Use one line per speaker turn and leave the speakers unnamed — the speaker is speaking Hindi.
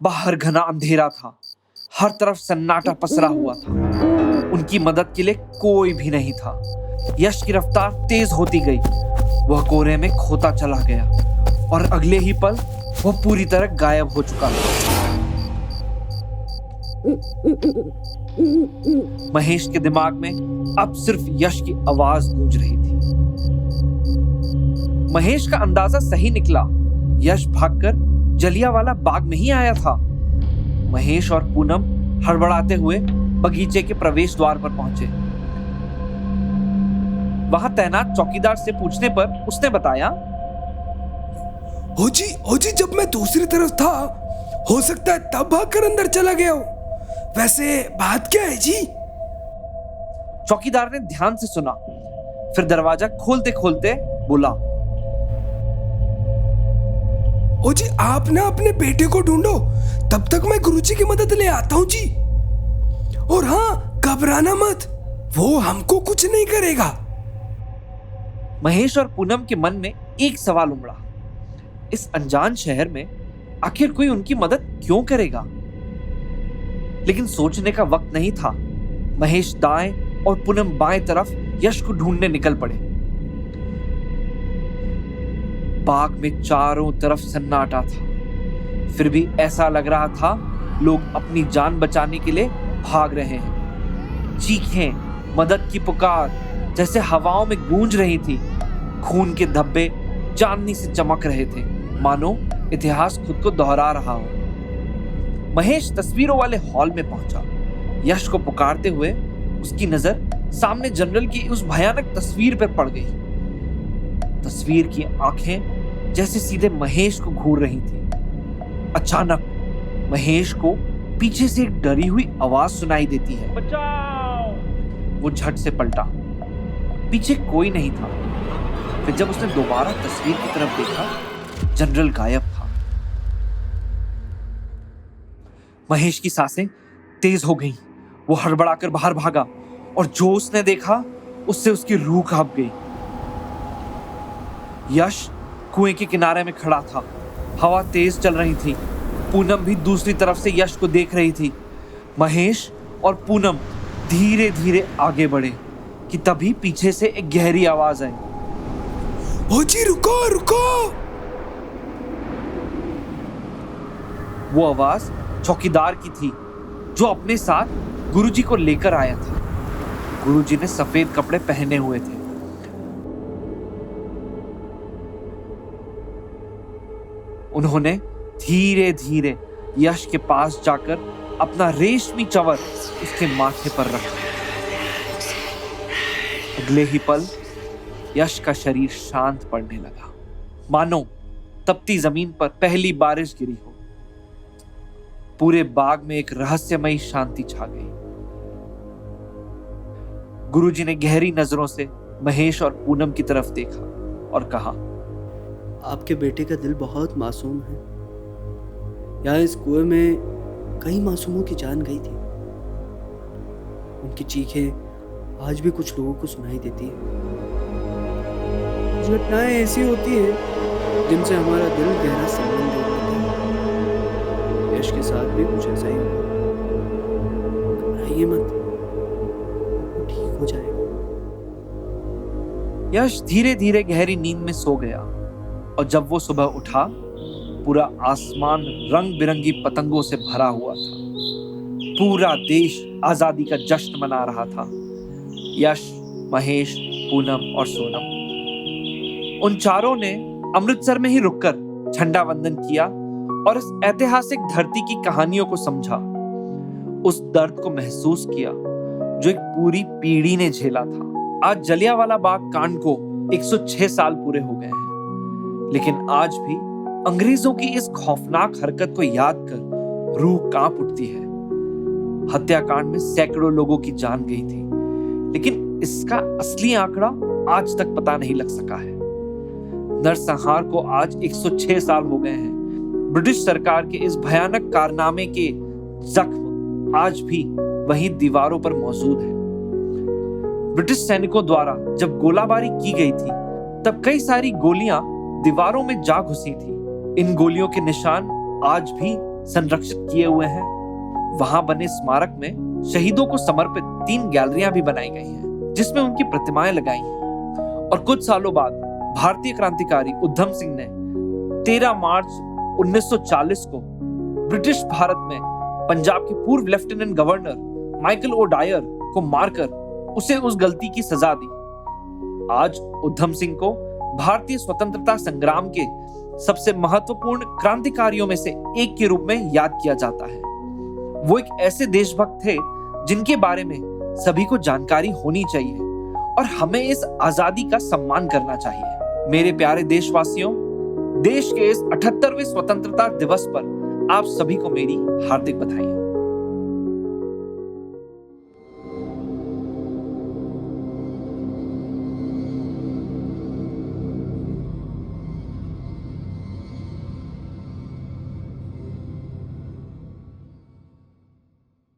बाहर घना अंधेरा था, हर तरफ सन्नाटा पसरा हुआ था। उनकी मदद के लिए कोई भी नहीं था। यश की रफ्तार तेज होती गई, वह कोहरे में खोता चला गया और अगले ही पल वह पूरी तरह गायब हो चुका था। महेश के दिमाग में अब सिर्फ यश की आवाज गूंज रही थी। महेश का अंदाजा सही निकला। यश भागकर जलियांवाला बाग में ही आया था। महेश और पूनम हड़बड़ाते हुए बगीचे के प्रवेश द्वार पर पहुंचे। वहां तैनात चौकीदार से पूछने पर उसने बताया,
हो जी, जब मैं दूसरी तरफ था, हो सकता है तब भागकर अंदर चला गया हो। वैसे बात क्या है जी?
चौकीदार ने ध्यान से सुना, फिर दरवाजा खोलते खोलते बोला,
ओ जी, आप ना अपने बेटे को ढूंढो, तब तक मैं गुरुजी की मदद ले आता हूं जी। और हाँ, घबराना मत, वो हमको कुछ नहीं करेगा।
महेश और पूनम के मन में एक सवाल उमड़ा, इस अनजान शहर में आखिर कोई उनकी मदद क्यों करेगा? लेकिन सोचने का वक्त नहीं था। महेश दाएं और पूनम बाएं तरफ यश को ढूंढने निकल पड़े। बाग में चारों तरफ सन्नाटा था, फिर भी ऐसा लग रहा था लोग अपनी जान बचाने के लिए भाग रहे हैं। चीखें, मदद की पुकार जैसे हवाओं में गूंज रही थी। खून के धब्बे चांदनी से चमक रहे थे, मानो इतिहास खुद को दोहरा रहा हो। महेश तस्वीरों वाले हॉल में पहुंचा। यश को पुकारते हुए उसकी नजर सामने जनरल की उस भयानक तस्वीर पर पड़ गई। तस्वीर की आंखें जैसे सीधे महेश को घूर रही थी। अचानक महेश को पीछे से एक डरी हुई आवाज सुनाई देती है, बचाओ! वो झट से पलटा, पीछे कोई नहीं था। फिर जब उसने दोबारा तस्वीर की तरफ देखा, जनरल गायब था। महेश की सांसें तेज हो गईं। वो हड़बड़ाकर बाहर भागा और जो उसने देखा उससे उसकी रूह कांप गई। यश कुएं के किनारे में खड़ा था। हवा तेज चल रही थी। पूनम भी दूसरी तरफ से यश को देख रही थी। महेश और पूनम धीरे धीरे आगे बढ़े कि तभी पीछे से एक गहरी आवाज आई,
ओ जी, रुको रुको!
वो आवाज चौकीदार की थी, जो अपने साथ गुरुजी को लेकर आया था। गुरुजी ने सफेद कपड़े पहने हुए थे। उन्होंने धीरे धीरे यश के पास जाकर अपना रेशमी चंवर उसके माथे पर रखा। अगले ही पल यश का शरीर शांत पड़ने लगा, मानो तपती जमीन पर पहली बारिश गिरी हो। पूरे बाग में एक रहस्यमयी शांति छा गई। गुरुजी ने गहरी नजरों से महेश और पूनम की तरफ देखा और कहा,
आपके बेटे का दिल बहुत मासूम है। यहाँ इस कुएं में कई मासूमों की जान गई थी। उनकी चीखें आज भी कुछ लोगों को सुनाई देती है। कुछ घटनाएं ऐसी होती हैं जिनसे हमारा दिल गहरा संबंध जोड़ लेता है। यश के साथ भी कुछ ऐसा ही हुआ। घबराइए मत, वो ठीक हो जाएगा।
यश धीरे धीरे गहरी नींद में सो गया और जब वो सुबह उठा, पूरा आसमान रंग बिरंगी पतंगों से भरा हुआ था। पूरा देश आजादी का जश्न मना रहा था। यश, महेश, पूनम और सोनम, उन चारों ने अमृतसर में ही रुककर झंडा वंदन किया और इस ऐतिहासिक धरती की कहानियों को समझा। उस दर्द को महसूस किया जो एक पूरी पीढ़ी ने झेला था। आज जलियांवाला बाग कांड को 106 साल पूरे हो गए हैं, लेकिन आज भी अंग्रेजों की इस खौफनाक हरकत को याद कर रूह कांप उठती है। हत्याकांड में सैकड़ों लोगों की जान गई थी, लेकिन इसका असली आंकड़ा आज तक पता नहीं लग सका है। नरसंहार को आज 106 साल हो गए हैं। ब्रिटिश सरकार के इस भयानक कारनामे के जख्म आज भी वहीं दीवारों पर मौजूद है। ब्रिटिश सैनिकों द्वारा जब गोलाबारी की गई थी, तब कई सारी गोलियां दीवारों में जा घुसी थी। इन गोलियों के निशान आज भी संरक्षित किए हुए हैं। वहां बने स्मारक में शहीदों को समर्पित 3 गैलरियां भी बनाई गई हैं, जिसमें उनकी प्रतिमाएं लगाई हैं। और कुछ सालों बाद भारतीय क्रांतिकारी उधम सिंह ने 13 मार्च 1940 को ब्रिटिश भारत में पंजाब के पूर्व lieutenant governor Michael O'Dwyer को मारकर उसे उस गलती की सजा दी। आज उधम सिंह को भारतीय स्वतंत्रता संग्राम के सबसे महत्वपूर्ण क्रांतिकारियों में से एक के रूप में याद किया जाता है। वो एक ऐसे देशभक्त थे जिनके बारे में सभी को जानकारी होनी चाहिए और हमें इस आजादी का सम्मान करना चाहिए। मेरे प्यारे देशवासियों, देश के इस 78वें स्वतंत्रता दिवस पर आप सभी को मेरी हार्दिक बधाई।